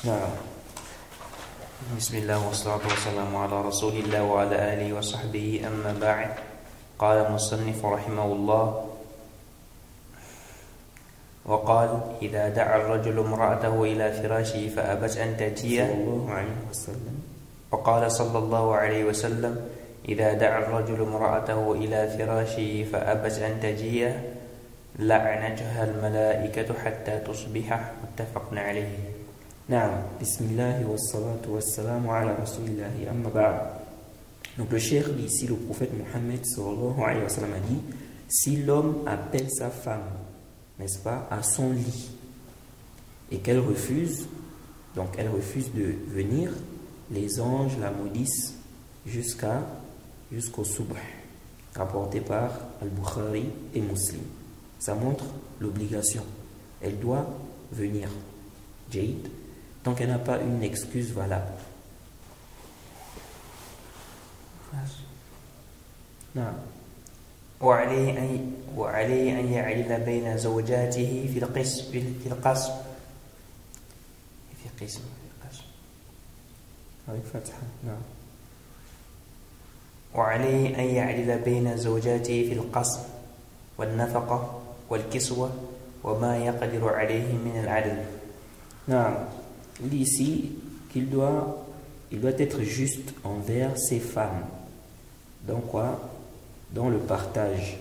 نعم. بسم الله والصلاة والسلام على رسول الله وعلى آله وصحبه أما بعد. قال المصنف رحمه الله وقال إذا دعا الرجل امرأته إلى فراشه فأبت أن تأتيه وقال صلى الله عليه وسلم إذا دعا الرجل امرأته إلى فراشه فأبت أن تجيه لعنتها الملائكة حتى تصبح. متفق عليه. Naam, bismillah wa salatu wa salamu ala rasulillahi amma ba'd. Donc le cheikh dit ici, le prophète Mohammed sallallahu alayhi wa sallam a dit, si l'homme appelle sa femme, n'est-ce pas, à son lit et qu'elle refuse, donc elle refuse de venir, les anges la maudissent jusqu'au subh, rapporté par Al-Bukhari et Muslim. Ça montre l'obligation. Elle doit venir. Jaïd. Tant qu'elle n'a pas une excuse valable. نعم. وعليه أن يعدل بين زوجاته في القسم avec fatha. نعم. وعليه أن يعدل بين زوجاته في القسم والنفقة والكسوة وما يقدر عليه من العدل. نعم. Il dit ici qu'il doit être juste envers ses femmes. Dans quoi? Dans le partage.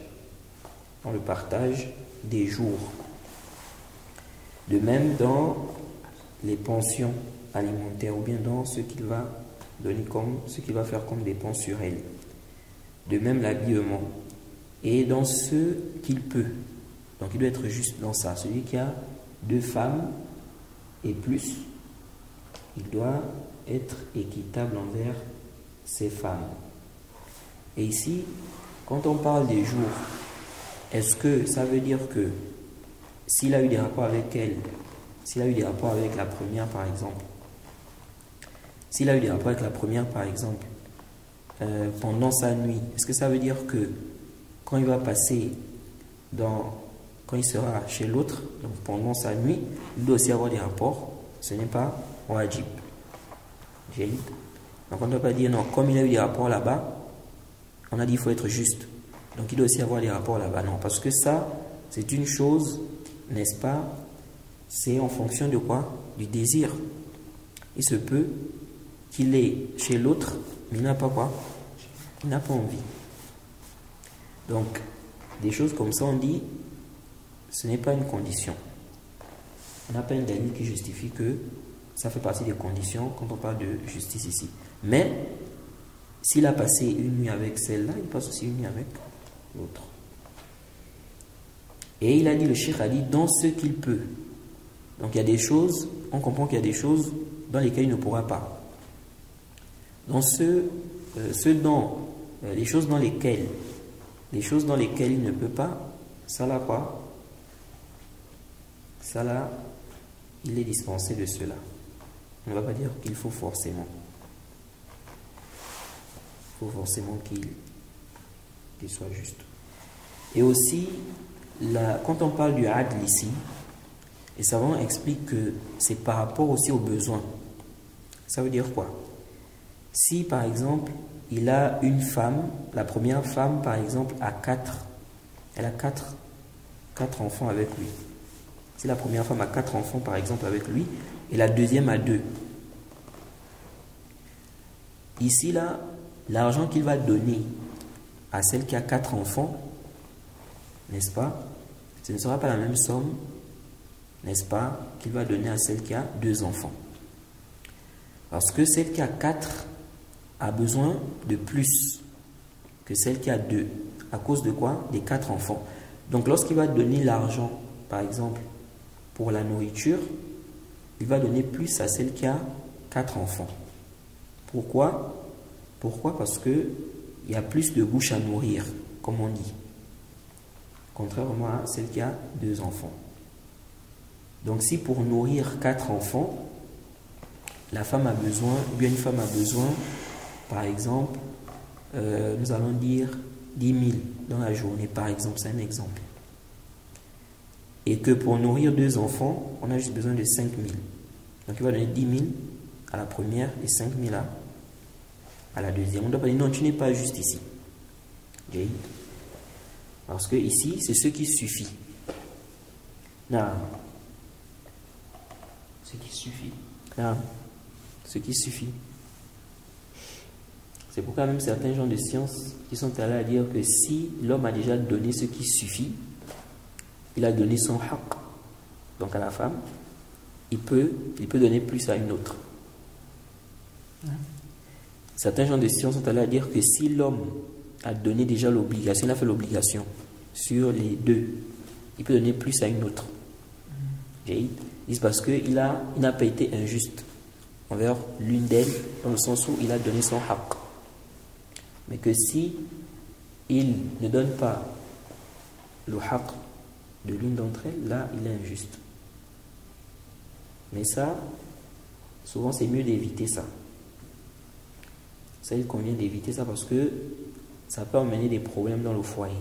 Dans le partage des jours. De même dans les pensions alimentaires ou bien dans ce qu'il va donner ce qu'il va faire comme dépense sur elle. De même l'habillement. Et dans ce qu'il peut. Donc il doit être juste dans ça. Celui qui a 2 femmes et plus, il doit être équitable envers ses femmes. Et ici, quand on parle des jours, est-ce que ça veut dire que s'il a eu des rapports avec elle, s'il a eu des rapports avec la première par exemple, pendant sa nuit, est-ce que ça veut dire que quand il va passer quand il sera chez l'autre, donc pendant sa nuit, il doit aussi avoir des rapports? Ce n'est pas wajib. Donc on ne doit pas dire non, comme il a eu des rapports là-bas, on a dit il faut être juste. Donc il doit aussi avoir des rapports là-bas. Non, parce que ça, c'est une chose, n'est-ce pas? C'est en fonction de quoi? Du désir. Il se peut qu'il est chez l'autre, mais il n'a pas quoi? Il n'a pas envie. Donc, des choses comme ça, on dit, ce n'est pas une condition. On n'a pas une dalil qui justifie que ça fait partie des conditions quand on parle de justice ici. Mais, s'il a passé une nuit avec celle-là, il passe aussi une nuit avec l'autre. Et il a dit, le cheikh a dit, dans ce qu'il peut. Donc il y a des choses, on comprend qu'il y a des choses dans lesquelles il ne pourra pas. Dans les choses dans lesquelles il ne peut pas, ça là quoi? Ça là, il est dispensé de cela. On ne va pas dire qu'il faut forcément. Il faut forcément qu'il soit juste. Et aussi, quand on parle du adl ici, les savants expliquent que c'est par rapport aussi aux besoins. Ça veut dire quoi? Si par exemple, il a une femme, la première femme par exemple elle a 4 enfants avec lui. Si la première femme a 4 enfants par exemple avec lui, et la deuxième a 2. Ici là, l'argent qu'il va donner à celle qui a 4 enfants, n'est-ce pas? Ce ne sera pas la même somme, n'est-ce pas, qu'il va donner à celle qui a 2 enfants. Parce que celle qui a 4 a besoin de plus que celle qui a 2. À cause de quoi? Des 4 enfants. Donc lorsqu'il va donner l'argent, par exemple, pour la nourriture, il va donner plus à celle qui a 4 enfants. Pourquoi? Parce qu'il y a plus de bouches à nourrir, comme on dit. Contrairement à celle qui a 2 enfants. Donc si pour nourrir 4 enfants, la femme a besoin, ou bien une femme a besoin, par exemple, nous allons dire 10 000 dans la journée, par exemple, c'est un exemple. Et que pour nourrir 2 enfants, on a juste besoin de 5 000. Donc il va donner 10 000 à la première et 5 000 à la deuxième. On ne doit pas dire non, tu n'es pas juste ici. Parce que ici, c'est ce qui suffit. Non. Ce qui suffit. Non. Ce qui suffit. C'est pourquoi même certains gens de science qui sont allés à dire que si l'homme a déjà donné ce qui suffit, il a donné son haqq, donc à la femme, il peut donner plus à une autre. Certains gens de science sont allés à dire que si l'homme a donné déjà l'obligation, il a fait l'obligation sur les deux, il peut donner plus à une autre. C'est parce qu'il n'a pas été injuste envers l'une d'elles, dans le sens où il a donné son haqq. Mais que si il ne donne pas le haqq de l'une d'entre elles, là, il est injuste. Mais ça, souvent, c'est mieux d'éviter ça. Ça, il convient d'éviter ça parce que ça peut amener des problèmes dans le foyer.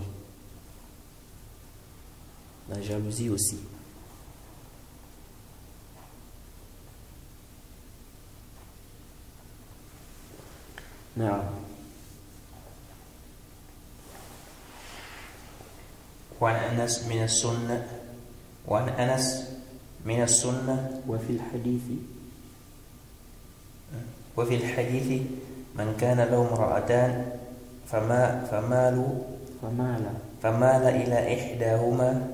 La jalousie aussi. Non. وعن أنس من السنة وفي الحديث من كان له امرأتان فمال إلى إحداهما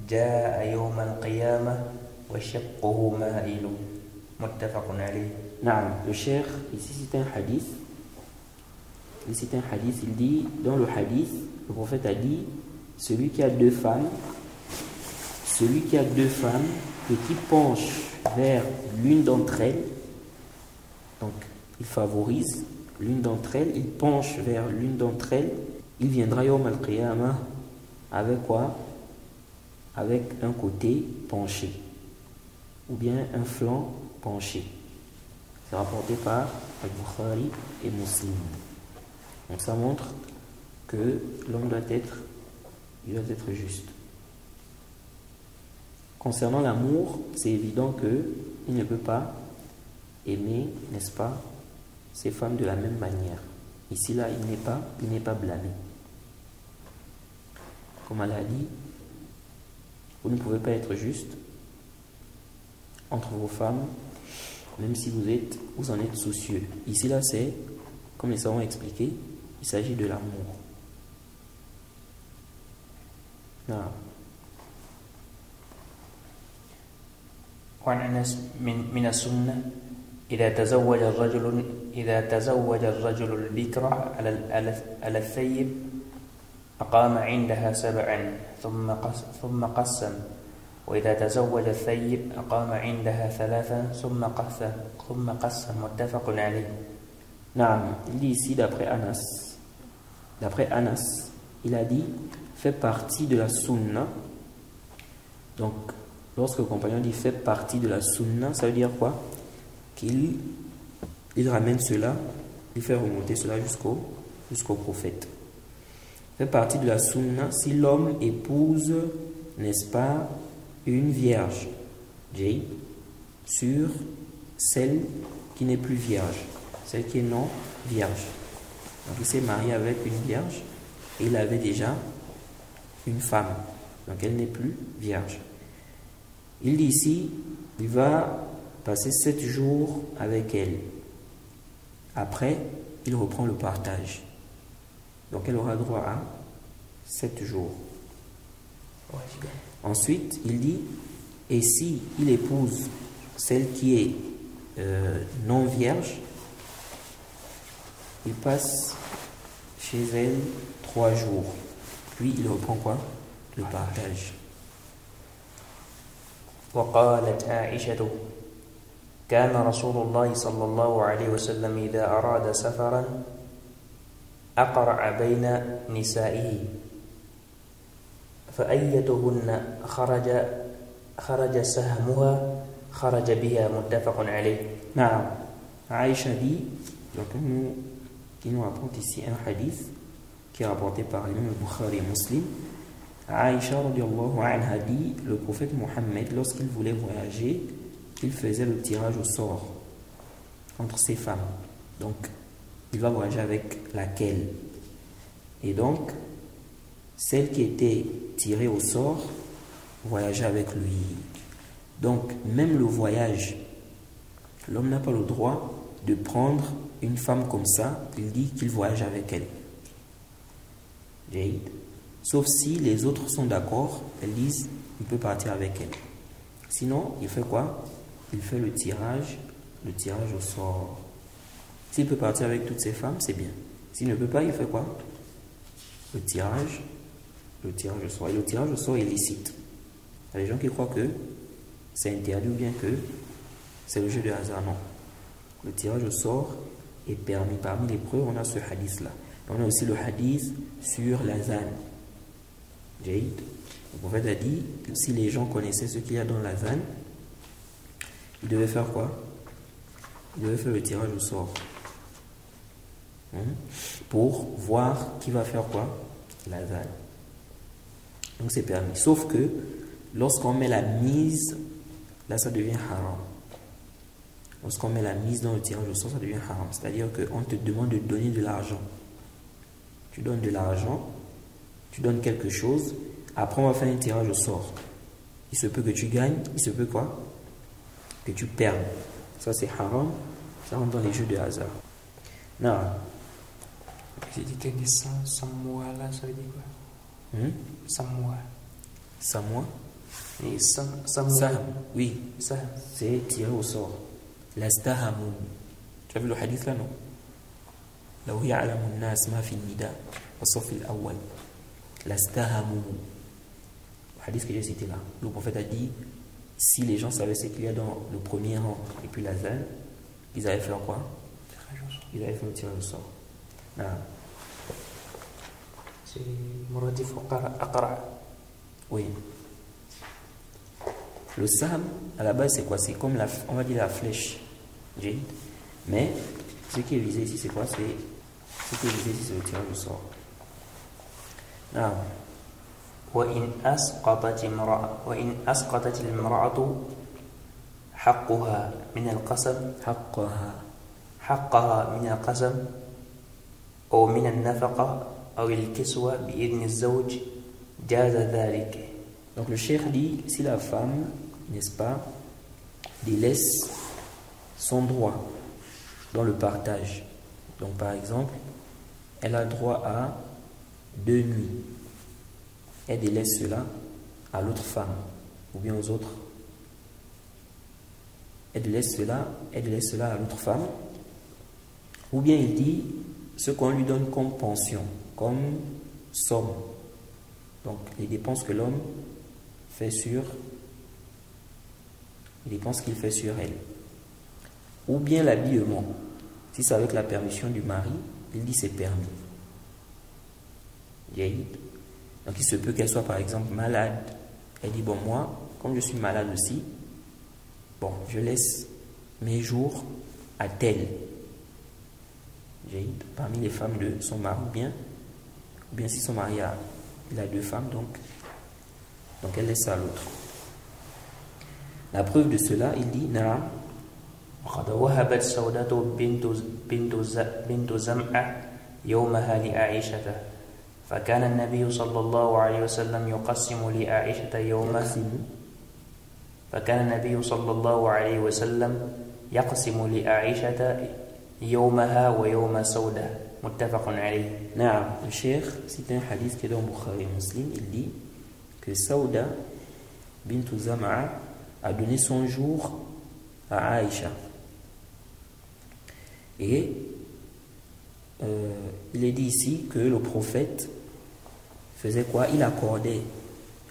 جاء يوم القيامة وشقه مائل متفق عليه. نعم. Le cheikh ici c'est un hadith. Il dit, dans le hadith, le prophète a dit, celui qui a deux femmes et qui penche vers l'une d'entre elles, donc il favorise l'une d'entre elles, il penche vers l'une d'entre elles, il viendra Yawm al-Qiyamah avec quoi? Avec un côté penché, ou bien un flanc penché. C'est rapporté par Al-Bukhari et Muslim. Donc ça montre que l'homme doit être juste. Concernant l'amour, c'est évident qu'il ne peut pas aimer, n'est-ce pas, ces femmes de la même manière. Ici, là, il n'est pas blâmé. Comme Allah a dit, vous ne pouvez pas être juste entre vos femmes, même si vous en êtes soucieux. Ici, là, c'est, comme les savants ont expliqué, il s'agit de l'amour. Non. وعن أنس من السنة إذا تزوج الرجل البكر على الثيب أقام عندها 7 ثم قسم وإذا تزوج الثيب أقام عندها 3 ثم قسم متفق عليه. Non, il dit ici d'après Anas, il a dit fait partie de la sunna. Donc lorsque le compagnon dit fait partie de la sunna, ça veut dire quoi? Qu'il ramène cela, il fait remonter cela jusqu'au prophète. Fait partie de la sunna si l'homme épouse, n'est-ce pas, une vierge, sur celle qui n'est plus vierge, celle qui est non vierge. Donc il s'est marié avec une vierge et il avait déjà une femme, donc elle n'est plus vierge. Il dit ici, il va passer 7 jours avec elle. Après, il reprend le partage. Donc elle aura droit à 7 jours. Ensuite, il dit, et si il épouse celle qui est non vierge, il passe chez elle 3 jours. Puis il reprend quoi? Le partage. وقالت عائشة كان رسول الله صلى الله عليه وسلم إذا أراد سفرا أقرع بين نسائه فأيتهن خرج سهمها خرج بها متفق عليه. نعم. Aïcha dit, donc qui nous rapporte ici un hadith qui est rapporté par l'imam Bukhari et Muslim. Aïcha radiallahu anha dit, le prophète Mohammed, lorsqu'il voulait voyager, il faisait le tirage au sort entre ces femmes. Donc, il va voyager avec laquelle? Et donc, celle qui était tirée au sort voyageait avec lui. Donc, même le voyage, l'homme n'a pas le droit de prendre une femme comme ça, il dit qu'il voyage avec elle. Sauf si les autres sont d'accord, elles disent il peut partir avec elle. Sinon, il fait quoi? Il fait le tirage au sort. S'il peut partir avec toutes ces femmes, c'est bien. S'il ne peut pas, il fait quoi? Le tirage au sort. Et le tirage au sort est licite. Il y a des gens qui croient que c'est interdit ou bien que c'est le jeu de hasard. Non. Le tirage au sort est permis. Parmi les preuves, on a ce hadith-là. On a aussi le hadith sur la zane. Jaïd. Le prophète a dit que si les gens connaissaient ce qu'il y a dans la zane, ils devaient faire quoi? Ils devaient faire le tirage au sort. Pour voir qui va faire quoi? La zane. Donc c'est permis. Sauf que lorsqu'on met la mise, là ça devient haram. Lorsqu'on met la mise dans le tirage au sort, ça devient haram. C'est-à-dire qu'on te demande de donner de l'argent. Tu donnes de l'argent, tu donnes quelque chose, après on va faire un tirage au sort. Il se peut que tu gagnes, il se peut quoi? Que tu perdes. Ça c'est haram, ça rentre dans les jeux de hasard. Non. J'ai dit que Samoa là, ça veut dire quoi? Samoa. Samoa? Et Samoa. Saham, oui. Saham. C'est tiré au sort. Lastahamun. Tu as vu le hadith là, non? لو يعلم الناس ما في النداء والصف الأول لاستهموا. Le hadith que j'ai cité là, le prophète a dit si les gens savaient ce qu'il y a dans le premier rang et puis la zane, ils allaient faire quoi? Ils allaient faire le tirage au sort. C'est Muradif Aqra. Oui. Le Sam, à la base, c'est quoi? C'est comme on va dire la flèche. Mais ce qui est visé ici, c'est quoi? Ce qui est visé ici, c'est le tirage au sort. وإن أسقطت المرأة حقها من القسم من القسم أو من النفقة أو الكسوة بإذن الزوج جاز ذلك. Donc le cheikh dit, si la femme, n'est-ce pas, délaisse son droit dans le partage. Donc par exemple, elle a droit à 2 nuits. Elle délaisse cela à l'autre femme ou bien aux autres. Elle délaisse cela à l'autre femme. Ou bien il dit ce qu'on lui donne comme pension, comme somme. Donc les dépenses que l'homme fait sur, les dépenses qu'il fait sur elle. Ou bien l'habillement. Si c'est avec la permission du mari, il dit c'est permis. Donc il se peut qu'elle soit par exemple malade. Elle dit bon moi, comme je suis malade aussi, bon je laisse mes jours à telle. Parmi les femmes de son mari ou bien si son mari il a 2 femmes, donc elle laisse ça à l'autre. La preuve de cela, il dit Naam. وقد وهبت سودة بنت زمعة يومها لعائشة فكان النبي صلى الله عليه وسلم يقسم لعائشة يومها فكان النبي صلى الله عليه وسلم يقسم لعائشة يومها ويوم سودة متفق عليه. نعم. Le cheikh cite un hadith qui est dans Bukhari et Muslim. Il dit que Sauda bint Zama'a a donné son jour à Aïcha. Et il est dit ici que le prophète faisait quoi? Il accordait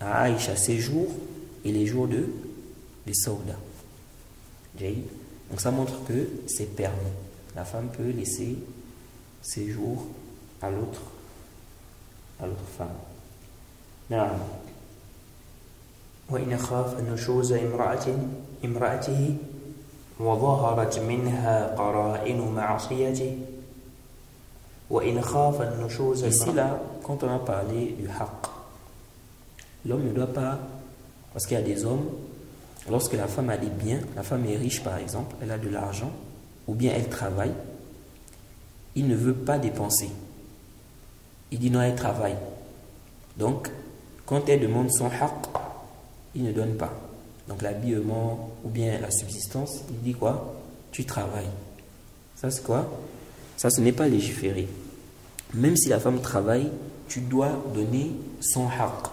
à Aïcha ses jours et les jours de Sauda. Donc ça montre que c'est permis. La femme peut laisser ses jours à l'autre femme. نعم. وإن خاف نشوز امرأته وظهرت منها قرائن معصيته وإن خاف النشوز. Ici là, quand on a parlé du haqq, l'homme ne doit pas, parce qu'il y a des hommes, lorsque la femme a des biens, la femme est riche par exemple, elle a de l'argent, ou bien elle travaille, il ne veut pas dépenser. Il dit non, elle travaille. Donc, quand elle demande son haq, il ne donne pas. Donc l'habillement ou bien la subsistance, il dit quoi? Tu travailles. Ça c'est quoi? Ça, ce n'est pas légiféré. Même si la femme travaille, tu dois donner son haq.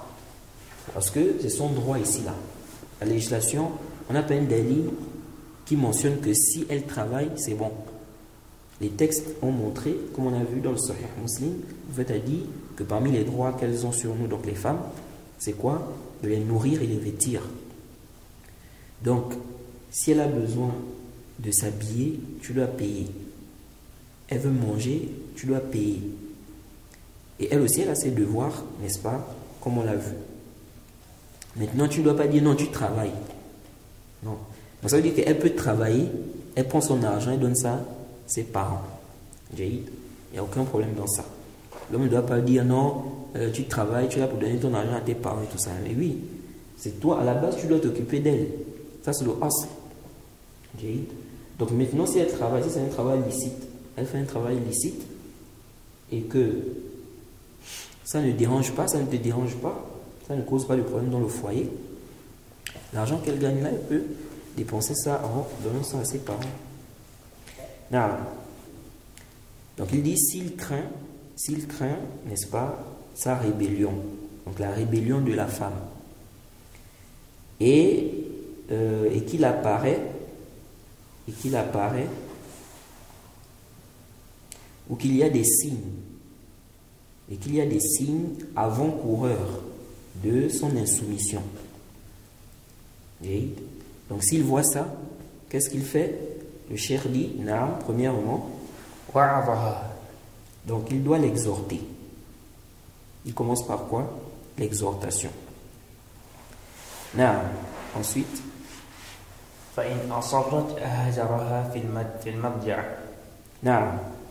Parce que c'est son droit ici là. La législation, on a pas un délit qui mentionne que si elle travaille, c'est bon. Les textes ont montré, comme on a vu dans le Sahih Muslim, le fait a dit que parmi les droits qu'elles ont sur nous, donc les femmes, c'est quoi? De les nourrir et les vêtir. Donc, si elle a besoin de s'habiller, tu dois payer. Elle veut manger, tu dois payer. Et elle aussi, elle a ses devoirs, n'est-ce pas? Comme on l'a vu. Maintenant, tu ne dois pas dire non, tu travailles. Non. Donc, ça veut dire qu'elle peut travailler, elle prend son argent, elle donne ça à ses parents. Il n'y a aucun problème dans ça. L'homme ne doit pas dire non, tu travailles, tu es là pour donner ton argent à tes parents et tout ça. Mais oui, c'est toi, à la base, tu dois t'occuper d'elle. Ça, c'est le asl. Donc maintenant, si elle travaille, si c'est un travail licite, elle fait un travail licite et que ça ne dérange pas, ça ne te dérange pas, ça ne cause pas de problème dans le foyer, l'argent qu'elle gagne là, elle peut dépenser ça en donnant ça à ses parents. Non. Donc il dit s'il craint, n'est-ce pas, sa rébellion, donc la rébellion de la femme, et qu'il apparaît, ou qu'il y a des signes, avant-coureurs de son insoumission. Et donc s'il voit ça, qu'est-ce qu'il fait? Le cheikh dit, naam, premièrement, donc il doit l'exhorter. Il commence par quoi? L'exhortation. Naam. Ensuite,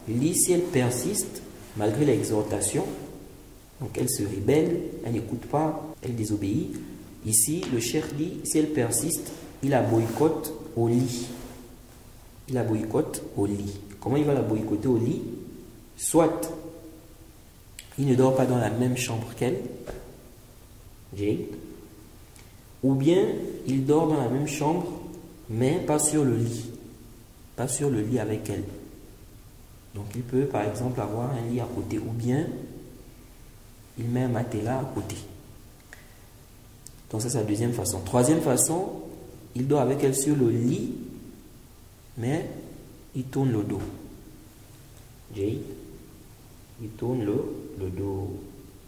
il dit si elle persiste malgré l'exhortation, donc elle se rébelle, elle n'écoute pas, elle désobéit. Ici, le cheikh dit si elle persiste, il la boycotte au lit. Il la boycotte au lit. Comment il va la boycotter au lit? Soit il ne dort pas dans la même chambre qu'elle, ou bien il dort dans la même chambre, mais pas sur le lit. Pas sur le lit avec elle. Donc il peut par exemple avoir un lit à côté, ou bien il met un matelas à côté. Donc ça c'est la deuxième façon. Troisième façon, il dort avec elle sur le lit, mais il tourne le dos. Il tourne le dos.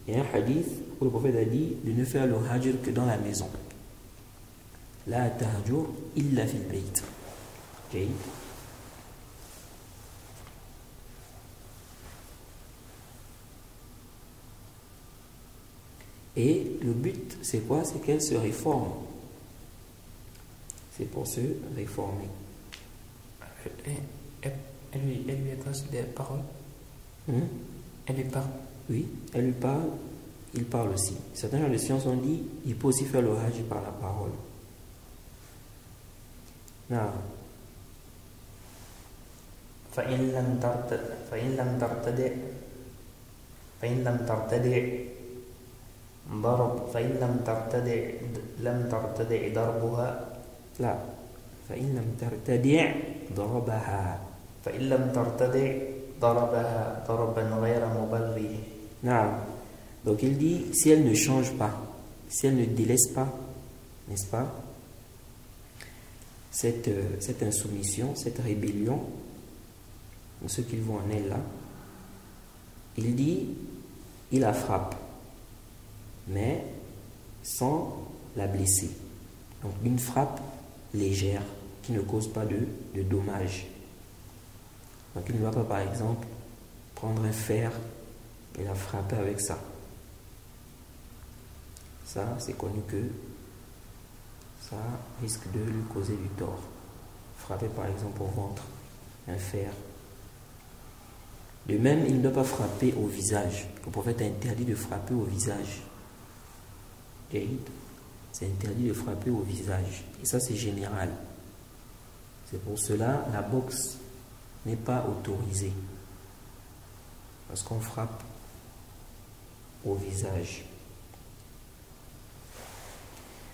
Il y a un hadith où le prophète a dit de ne faire le hajr que dans la maison. La tahjur illa fil bayt. Et le but, c'est quoi? C'est qu'elle se réforme. C'est pour se réformer. Elle lui adresse des paroles. Elle lui parle. Oui, elle lui parle. Il parle aussi. Certains gens de science ont dit il peut aussi faire le hajj par la parole. Non. فإن لم ترتدع ضربها لا فإن لم ترتدع ضربها ضربها ضربا غير مبرح. Non. Donc il dit si elle ne change pas, si elle ne délaisse pas, n'est-ce pas, cette insoumission, cette rébellion, ce qu'ils voient en elle là, il dit il la frappe, mais sans la blesser. Donc une frappe légère qui ne cause pas de dommages. Donc il ne va pas par exemple prendre un fer et la frapper avec ça. Ça, c'est connu que ça risque de lui causer du tort. Frapper par exemple au ventre, un fer. De même, il ne doit pas frapper au visage. Le prophète a interdit de frapper au visage. c'est interdit de frapper au visage. Et ça, c'est général. C'est pour cela la boxe n'est pas autorisée. Parce qu'on frappe au visage.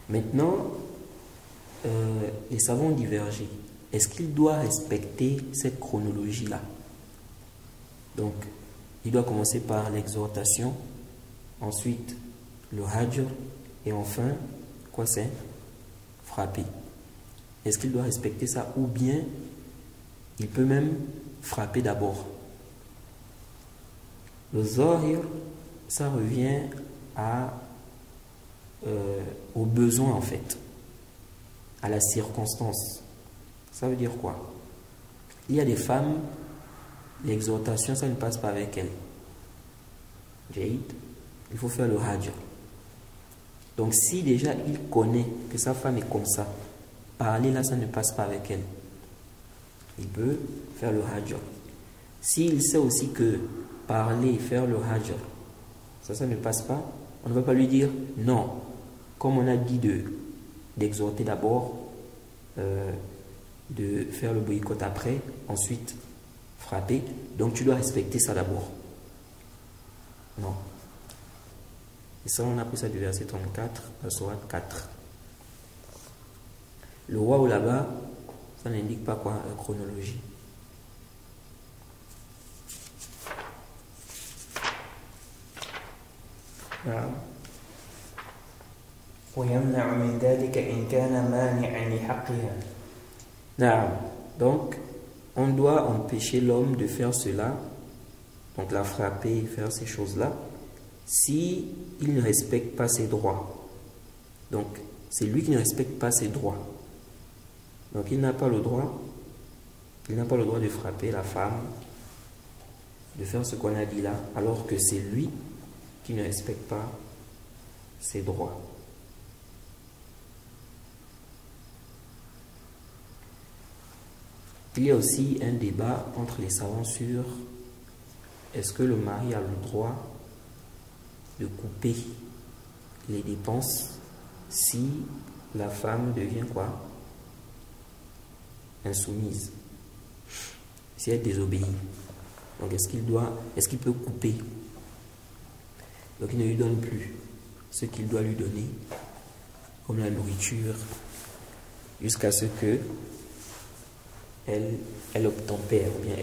Maintenant, les savants ont divergé. Est-ce qu'il doit respecter cette chronologie-là? Donc, il doit commencer par l'exhortation, ensuite le hajr, et enfin, quoi c'est? Frapper. Est-ce qu'il doit respecter ça ou bien il peut même frapper d'abord? Le zahir, ça revient au besoin en fait, à la circonstance. Ça veut dire quoi? Il y a des femmes, l'exhortation, ça ne passe pas avec elles. Jaïd, il faut faire le hajr. Donc si déjà il connaît que sa femme est comme ça, parler là, ça ne passe pas avec elle. Il peut faire le hajr. S'il sait aussi que parler, faire le hajr, ça ne passe pas, on ne va pas lui dire non. Comme on a dit d'exhorter d'abord, de faire le boycott après, ensuite frapper. Donc tu dois respecter ça d'abord. Non. Et ça, on a pris ça du verset 34, la sourate 4. Le waouh là-bas, ça n'indique pas quoi, la chronologie. نعم. ويمنع من ذلك إن كان مانعا لحقها. نعم. Donc, on doit empêcher l'homme de faire cela, donc la frapper, faire ces choses-là, si il ne respecte pas ses droits. Donc, c'est lui qui ne respecte pas ses droits. Donc, il n'a pas le droit de frapper la femme, de faire ce qu'on a dit là, alors que c'est lui qui ne respecte pas ses droits. Il y a aussi un débat entre les savants sur est-ce que le mari a le droit de couper les dépenses si la femme devient quoi? Insoumise. Si elle désobéit. Donc est-ce qu'il peut couper? Donc il ne lui donne plus ce qu'il doit lui donner, comme la nourriture, jusqu'à ce que elle obtempère, ou bien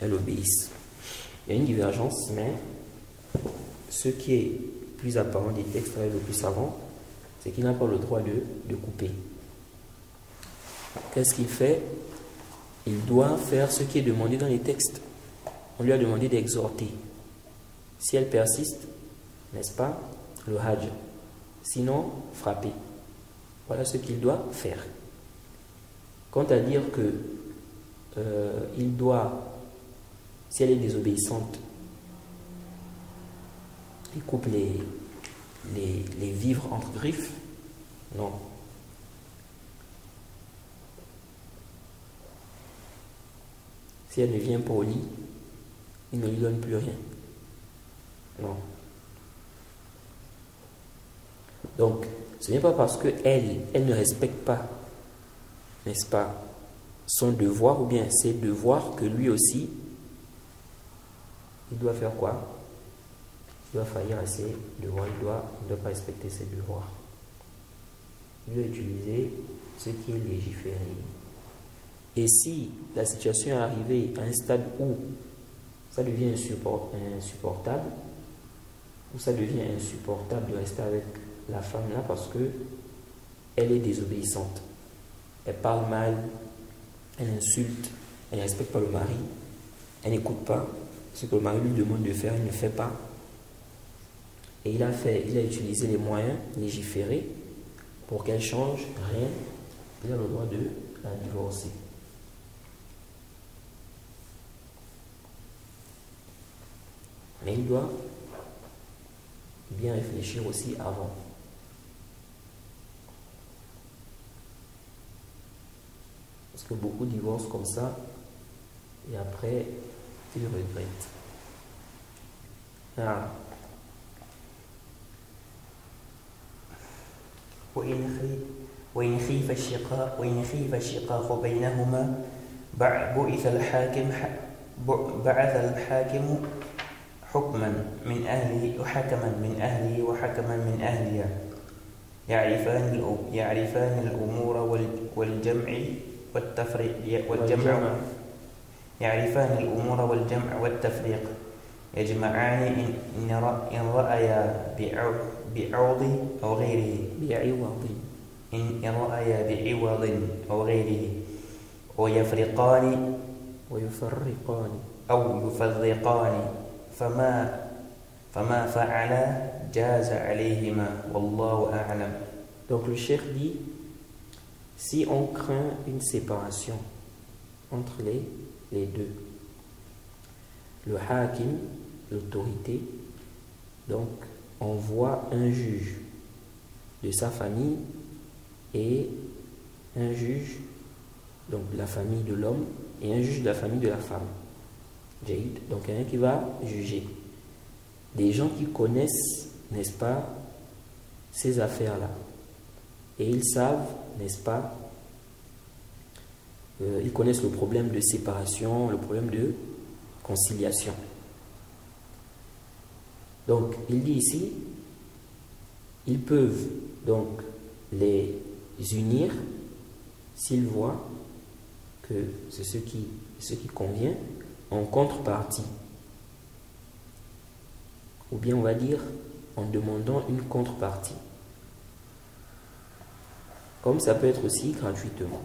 elle obéisse. Il y a une divergence, mais ce qui est plus apparent des textes avec le plus savant, c'est qu'il n'a pas le droit de couper. Qu'est-ce qu'il fait? Il doit faire ce qui est demandé dans les textes. On lui a demandé d'exhorter. Si elle persiste, n'est-ce pas, le hajj. Sinon, frapper. Voilà ce qu'il doit faire. Quant à dire que il doit, si elle est désobéissante, il coupe les vivres entre griffes, non. Si elle ne vient pas au lit, il ne lui donne plus rien. Non. Donc, ce n'est pas parce qu'elle ne respecte pas, n'est-ce pas, son devoir ou bien ses devoirs que lui aussi, il doit faire quoi? Il doit faillir à ses devoirs, il ne doit pas respecter ses devoirs. Il doit utiliser ce qui est légiféré. Et si la situation est arrivée à un stade où ça devient insupportable, où ça devient insupportable de rester avec la femme là parce que elle est désobéissante, elle parle mal, elle insulte, elle ne respecte pas le mari, elle n'écoute pas ce que le mari lui demande de faire, elle ne fait pas. Et il a utilisé les moyens légiférés pour qu'elle change, rien, il a le droit de la divorcer. Mais il doit bien réfléchir aussi avant. Parce que beaucoup divorcent comme ça et après ils regrettent. Ah. وإن خيف الشقاق بينهما بعث الحاكم حكما من أهله وحكما من أهلها يعرفان الأمور والتفريق يجمعان إن رأيا بعوض أو غيره ويفرقان أو يفرقان فما فعلا جاز عليهما والله أعلم. Donc le cheikh dit, si on craint une séparation entre les deux, le hakim, l'autorité, donc envoie un juge de sa famille et un juge donc de la famille de l'homme et un juge de la famille de la femme. Donc quelqu'un qui va juger. Des gens qui connaissent, n'est-ce pas, ces affaires-là. Et ils savent, n'est-ce pas, ils connaissent le problème de séparation, le problème de conciliation. Donc, il dit ici, ils peuvent donc les unir s'ils voient que c'est ce qui convient en contrepartie. Ou bien on va dire en demandant une contrepartie. Comme ça peut être aussi gratuitement.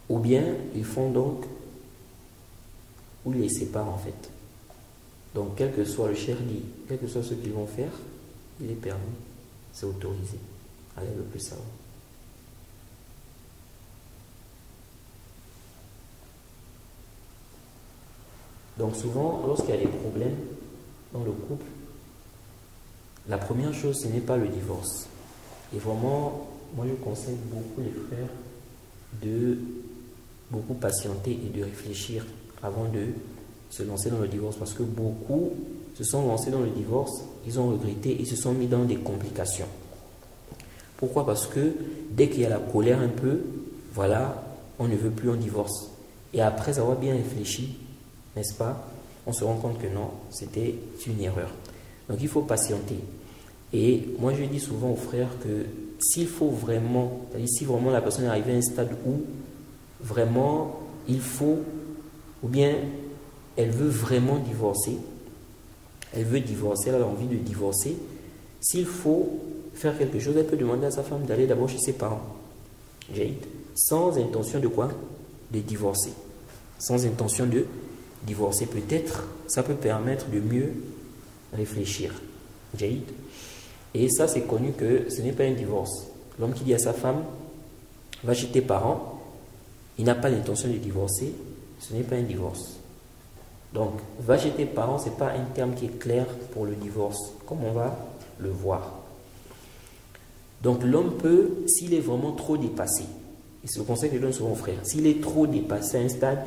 Ou bien ils font donc, ou ils les séparent en fait. Donc quel que soit le cheikh dit, quel que soit ce qu'ils vont faire, il est permis, c'est autorisé. Allez le plus savoir. Donc souvent, lorsqu'il y a des problèmes dans le couple, la première chose, ce n'est pas le divorce. Et vraiment, moi je conseille beaucoup les frères de beaucoup patienter et de réfléchir avant de se lancer dans le divorce. Parce que beaucoup se sont lancés dans le divorce, ils ont regretté et se sont mis dans des complications. Pourquoi? Parce que dès qu'il y a la colère un peu, voilà, on ne veut plus, on divorce. Et après avoir bien réfléchi, n'est-ce pas, on se rend compte que non, c'était une erreur. Donc il faut patienter. Et moi je dis souvent aux frères que s'il faut vraiment, si vraiment la personne est arrivée à un stade où vraiment il faut, ou bien elle veut vraiment divorcer, elle a envie de divorcer, s'il faut faire quelque chose, elle peut demander à sa femme d'aller d'abord chez ses parents, sans intention de quoi? De divorcer. Sans intention de divorcer, peut-être ça peut permettre de mieux réfléchir. Et ça, c'est connu que ce n'est pas un divorce. L'homme qui dit à sa femme, va chez tes parents, il n'a pas l'intention de divorcer, ce n'est pas un divorce. Donc, va chez tes parents, ce n'est pas un terme qui est clair pour le divorce, comme on va le voir. Donc, l'homme peut, s'il est vraiment trop dépassé, et c'est le conseil que je donne souvent aux frères, s'il est trop dépassé à un stade,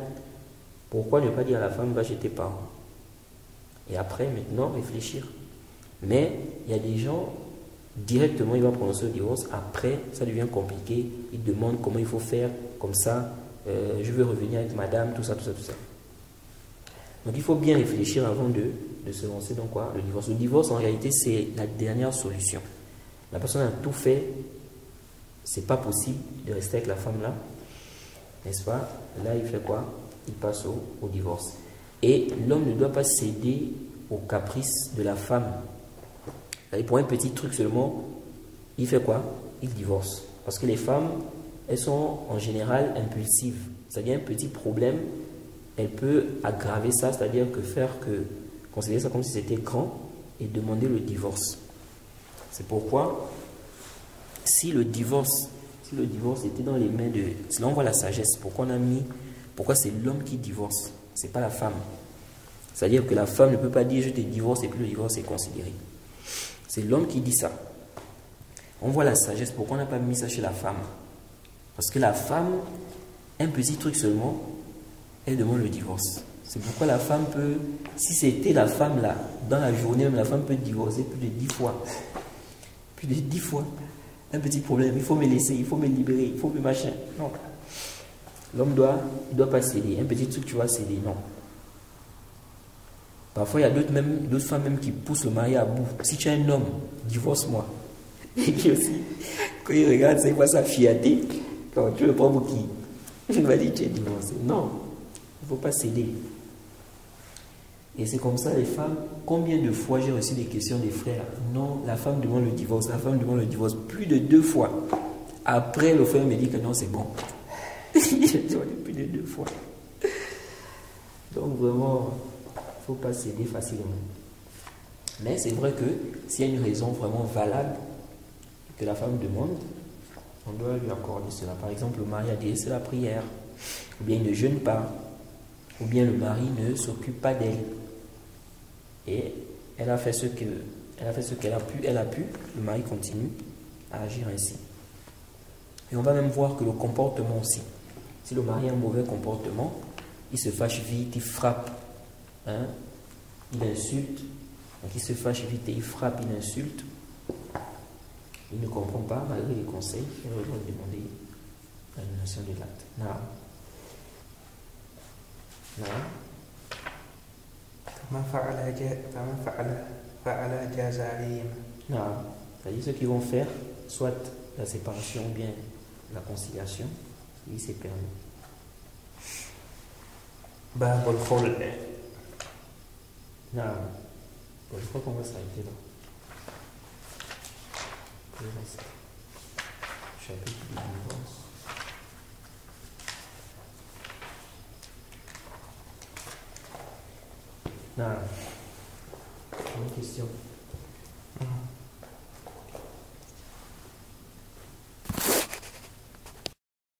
pourquoi ne pas dire à la femme, va chez tes parents? Et après, maintenant, réfléchir. Mais il y a des gens, directement, il va prononcer le divorce. Après, ça devient compliqué. Il demande comment il faut faire, comme ça, je veux revenir avec madame, tout ça. Donc, il faut bien réfléchir avant de se lancer dans quoi? Le divorce. Le divorce, en réalité, c'est la dernière solution. La personne a tout fait. C'est pas possible de rester avec la femme là. N'est-ce pas? Là, il fait quoi? Il passe au divorce. Et l'homme ne doit pas céder aux caprices de la femme. Et pour un petit truc seulement, il fait quoi? Il divorce. Parce que les femmes, elles sont en général impulsives. C'est-à-dire un petit problème, elle peut aggraver ça, c'est-à-dire considérer ça comme si c'était grand et demander le divorce. C'est pourquoi, si le divorce était dans les mains de... Là, on voit la sagesse. Pourquoi c'est l'homme qui divorce? C'est pas la femme. C'est-à-dire que la femme ne peut pas dire je te divorce et puis le divorce est considéré. C'est l'homme qui dit ça. On voit la sagesse. Pourquoi on n'a pas mis ça chez la femme? Parce que la femme, un petit truc seulement, elle demande le divorce. C'est pourquoi la femme peut, si c'était la femme là, dans la journée, même la femme peut divorcer plus de 10 fois. Plus de 10 fois. Un petit problème, il faut me laisser, il faut me libérer, il faut me machin. Non. L'homme il doit pas céder. Un petit truc, tu vas céder. Non. Parfois, il y a d'autres femmes même qui poussent le mari à bout. Si tu es un homme, divorce-moi. Et puis aussi, quand il regarde ça, il voit sa fiaté. Quand tu le prends pour qui? Il va dire tu es divorcé. Non, il ne faut pas céder. Et c'est comme ça, les femmes, combien de fois j'ai reçu des questions des frères? Non, la femme demande le divorce, la femme demande le divorce. Plus de 2 fois. Après, le frère me dit que non, c'est bon. J'ai demandé plus de 2 fois. Donc vraiment, il ne faut pas céder facilement. Mais c'est vrai que s'il y a une raison vraiment valable que la femme demande, on doit lui accorder cela. Par exemple, le mari a délaissé la prière, ou bien il ne jeûne pas, ou bien le mari ne s'occupe pas d'elle. Et elle a fait ce qu'elle a pu, le mari continue à agir ainsi. Et on va même voir que le comportement aussi. Si le mari a un mauvais comportement, il se fâche vite, il frappe, hein, il insulte. Donc il se fâche vite et il frappe, il insulte. Il ne comprend pas malgré les conseils. Il doit demander l'annulation de l'acte. Non. C'est-à-dire ceux qui vont faire soit la séparation ou bien la conciliation, oui, c'est permis. Non. Bon, je crois qu'on va s'arrêter là. Chapitre du divorce. Non. Une question.